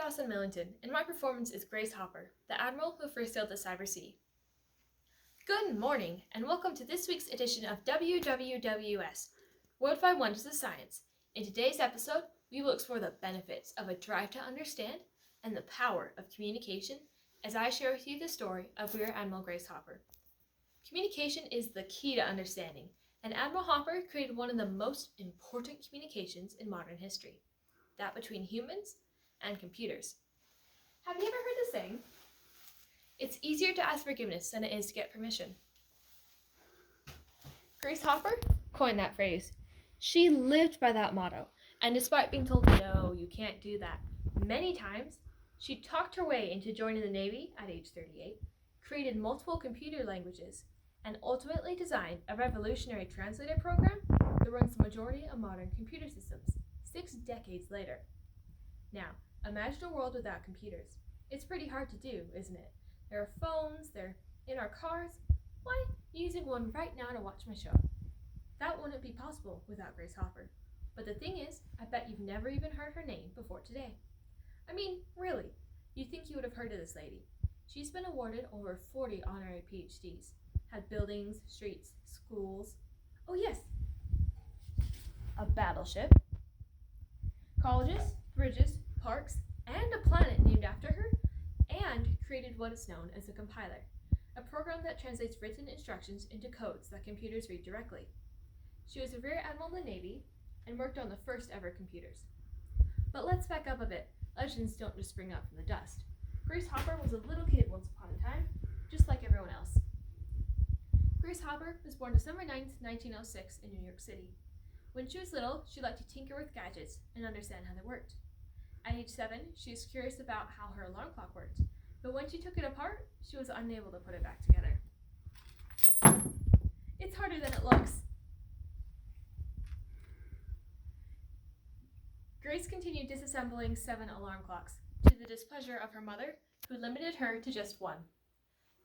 Jocelyn Millington, and my performance is Grace Hopper, the Admiral who first sailed the Cyber Sea. Good morning, and welcome to this week's edition of WWWS, Worldwide Wonders of Science. In today's episode, we will explore the benefits of a drive to understand and the power of communication as I share with you the story of Rear Admiral Grace Hopper. Communication is the key to understanding, and Admiral Hopper created one of the most important communications in modern history, that between humans and computers. Have you ever heard the saying, "It's easier to ask forgiveness than it is to get permission"? Grace Hopper coined that phrase. She lived by that motto, and despite being told, "No, you can't do that," many times, she talked her way into joining the Navy at age 38, created multiple computer languages, and ultimately designed a revolutionary translator program that runs the majority of modern computer systems 6 decades later. Now, imagine a world without computers. It's pretty hard to do, isn't it? There are phones, they're in our cars. Why, using one right now to watch my show. That wouldn't be possible without Grace Hopper. But the thing is, I bet you've never even heard her name before today. I mean, really, you'd think you would have heard of this lady. She's been awarded over 40 honorary PhDs, had buildings, streets, schools, oh yes, a battleship, colleges, bridges, parks, and a planet named after her, and created what is known as a compiler, a program that translates written instructions into codes that computers read directly. She was a Rear Admiral in the Navy and worked on the first ever computers. But let's back up a bit. Legends don't just spring up from the dust. Grace Hopper was a little kid once upon a time, just like everyone else. Grace Hopper was born December 9th, 1906 in New York City. When she was little, she liked to tinker with gadgets and understand how they worked. At age 7, she was curious about how her alarm clock worked, but when she took it apart, she was unable to put it back together. It's harder than it looks. Grace continued disassembling 7 alarm clocks, to the displeasure of her mother, who limited her to just 1.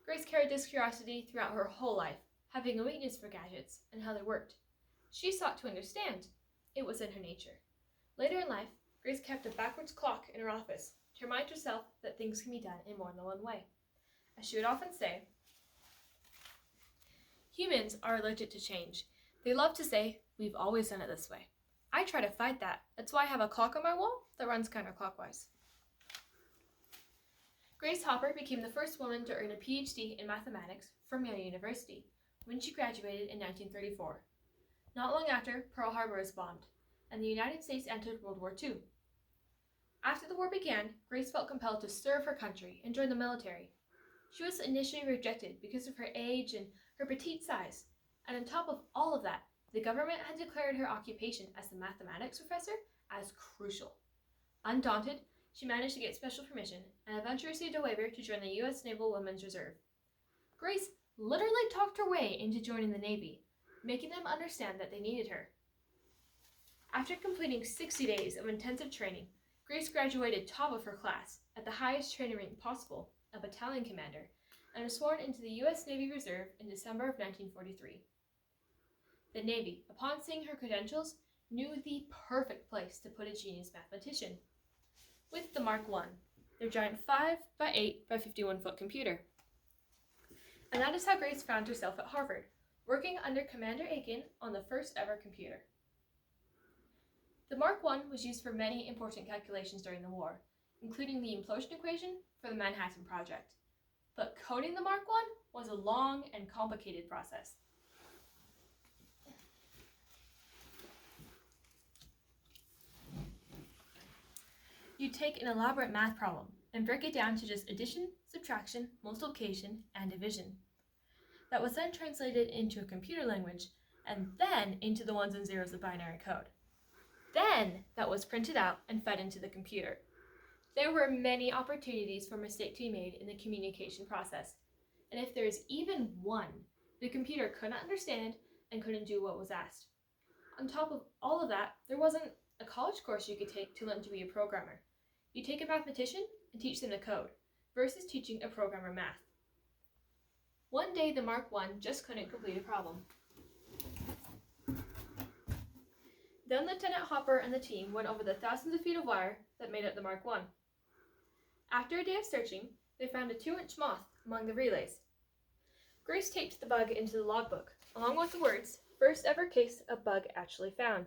Grace carried this curiosity throughout her whole life, having a weakness for gadgets and how they worked. She sought to understand. It was in her nature. Later in life, Grace kept a backwards clock in her office to remind herself that things can be done in more than one way. As she would often say, humans are allergic to change. They love to say, "We've always done it this way." I try to fight that. That's why I have a clock on my wall that runs counterclockwise. Grace Hopper became the first woman to earn a PhD in mathematics from Yale University when she graduated in 1934. Not long after, Pearl Harbor was bombed, and the United States entered World War II. After the war began, Grace felt compelled to serve her country and join the military. She was initially rejected because of her age and her petite size, and on top of all of that, the government had declared her occupation as the mathematics professor as crucial. Undaunted, she managed to get special permission and eventually received a waiver to join the U.S. Naval Women's Reserve. Grace literally talked her way into joining the Navy, making them understand that they needed her. After completing 60 days of intensive training, Grace graduated top of her class at the highest training rank possible, a battalion commander, and was sworn into the U.S. Navy Reserve in December of 1943. The Navy, upon seeing her credentials, knew the perfect place to put a genius mathematician, with the Mark I, their giant 5 by 8 by 51 foot computer. And that is how Grace found herself at Harvard, working under Commander Aiken on the first ever computer. The Mark I was used for many important calculations during the war, including the implosion equation for the Manhattan Project. But coding the Mark I was a long and complicated process. You'd take an elaborate math problem and break it down to just addition, subtraction, multiplication, and division. That was then translated into a computer language and then into the ones and zeros of binary code. Then that was printed out and fed into the computer. There were many opportunities for mistakes to be made in the communication process, and if there is even one, the computer couldn't understand and couldn't do what was asked. On top of all of that, there wasn't a college course you could take to learn to be a programmer. You take a mathematician and teach them the code, versus teaching a programmer math. One day the Mark I just couldn't complete a problem. Then Lieutenant Hopper and the team went over the thousands of feet of wire that made up the Mark I. After a day of searching, they found a 2-inch moth among the relays. Grace taped the bug into the logbook, along with the words, "First ever case of bug actually found."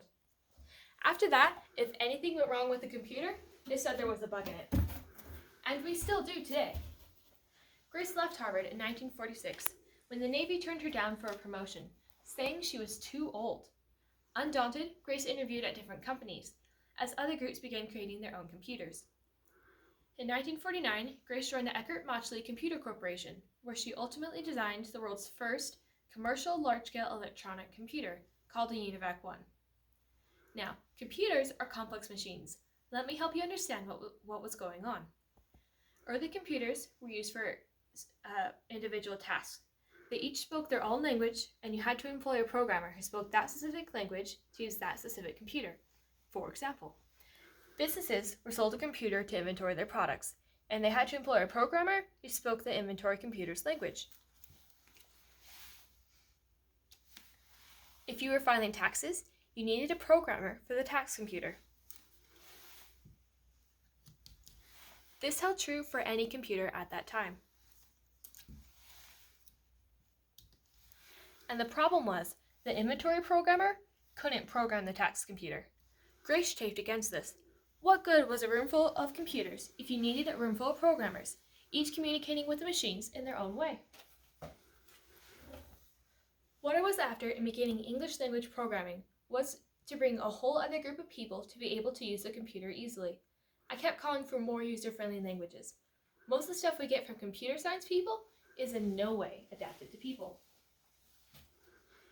After that, if anything went wrong with the computer, they said there was a bug in it. And we still do today. Grace left Harvard in 1946 when the Navy turned her down for a promotion, saying she was too old. Undaunted, Grace interviewed at different companies, as other groups began creating their own computers. In 1949, Grace joined the Eckert-Mauchly Computer Corporation, where she ultimately designed the world's first commercial large-scale electronic computer, called a UNIVAC 1. Now, computers are complex machines. Let me help you understand what was going on. Early computers were used for individual tasks. They each spoke their own language, and you had to employ a programmer who spoke that specific language to use that specific computer. For example, businesses were sold a computer to inventory their products, and they had to employ a programmer who spoke the inventory computer's language. If you were filing taxes, you needed a programmer for the tax computer. This held true for any computer at that time. And the problem was, the inventory programmer couldn't program the tax computer. Grace chafed against this. What good was a room full of computers if you needed a room full of programmers, each communicating with the machines in their own way? What I was after in beginning English language programming was to bring a whole other group of people to be able to use the computer easily. I kept calling for more user-friendly languages. Most of the stuff we get from computer science people is in no way adapted to people.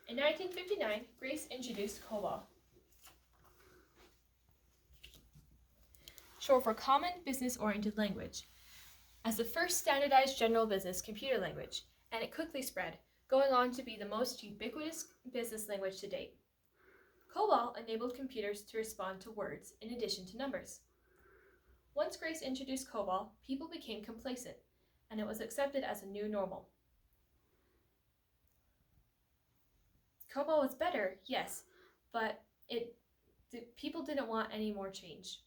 In 1959, Grace introduced COBOL, short for Common Business-Oriented Language, as the first standardized general business computer language, and it quickly spread, going on to be the most ubiquitous business language to date. COBOL enabled computers to respond to words in addition to numbers. Once Grace introduced COBOL, people became complacent, and it was accepted as a new normal. COBOL was better, yes, but people didn't want any more change.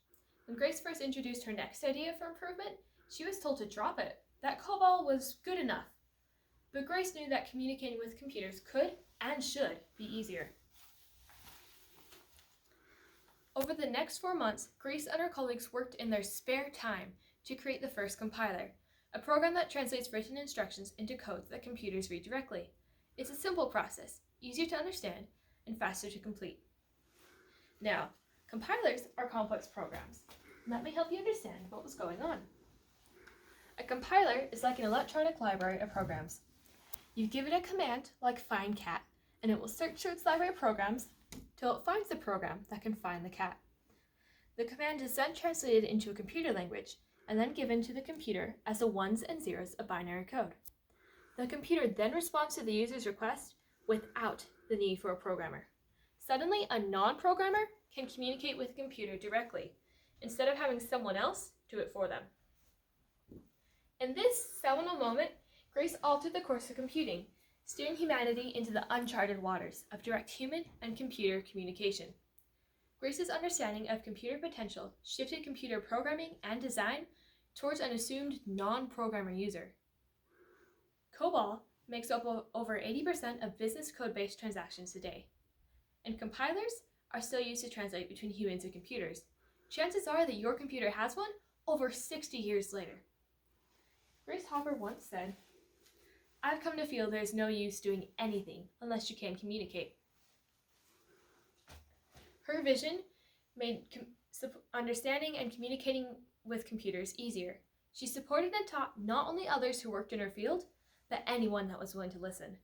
When Grace first introduced her next idea for improvement, she was told to drop it, that COBOL was good enough. But Grace knew that communicating with computers could and should be easier. Over the next 4 months, Grace and her colleagues worked in their spare time to create the first compiler, a program that translates written instructions into code that computers read directly. It's a simple process, easier to understand, and faster to complete. Now, compilers are complex programs. Let me help you understand what was going on. A compiler is like an electronic library of programs. You give it a command like find cat, and it will search through its library of programs till it finds the program that can find the cat. The command is then translated into a computer language and then given to the computer as the ones and zeros of binary code. The computer then responds to the user's request without the need for a programmer. Suddenly, a non-programmer can communicate with the computer directly, instead of having someone else do it for them. In this seminal moment, Grace altered the course of computing, steering humanity into the uncharted waters of direct human and computer communication. Grace's understanding of computer potential shifted computer programming and design towards an assumed non-programmer user. COBOL makes up over 80% of business code-based transactions today, and compilers are still used to translate between humans and computers. Chances are that your computer has one over 60 years later. Grace Hopper once said, "I've come to feel there's no use doing anything unless you can communicate." Her vision made understanding and communicating with computers easier. She supported and taught not only others who worked in her field, but anyone that was willing to listen.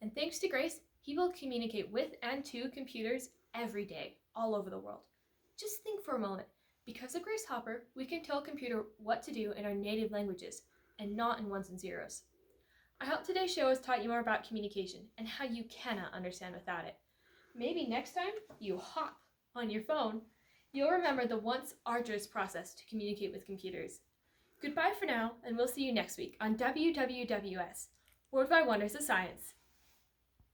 And thanks to Grace, people communicate with and to computers every day, all over the world. Just think for a moment. Because of Grace Hopper, we can tell a computer what to do in our native languages, and not in ones and zeros. I hope today's show has taught you more about communication and how you cannot understand without it. Maybe next time you hop on your phone, you'll remember the once arduous process to communicate with computers. Goodbye for now, and we'll see you next week on WWWS, Worldwide Wonders of Science.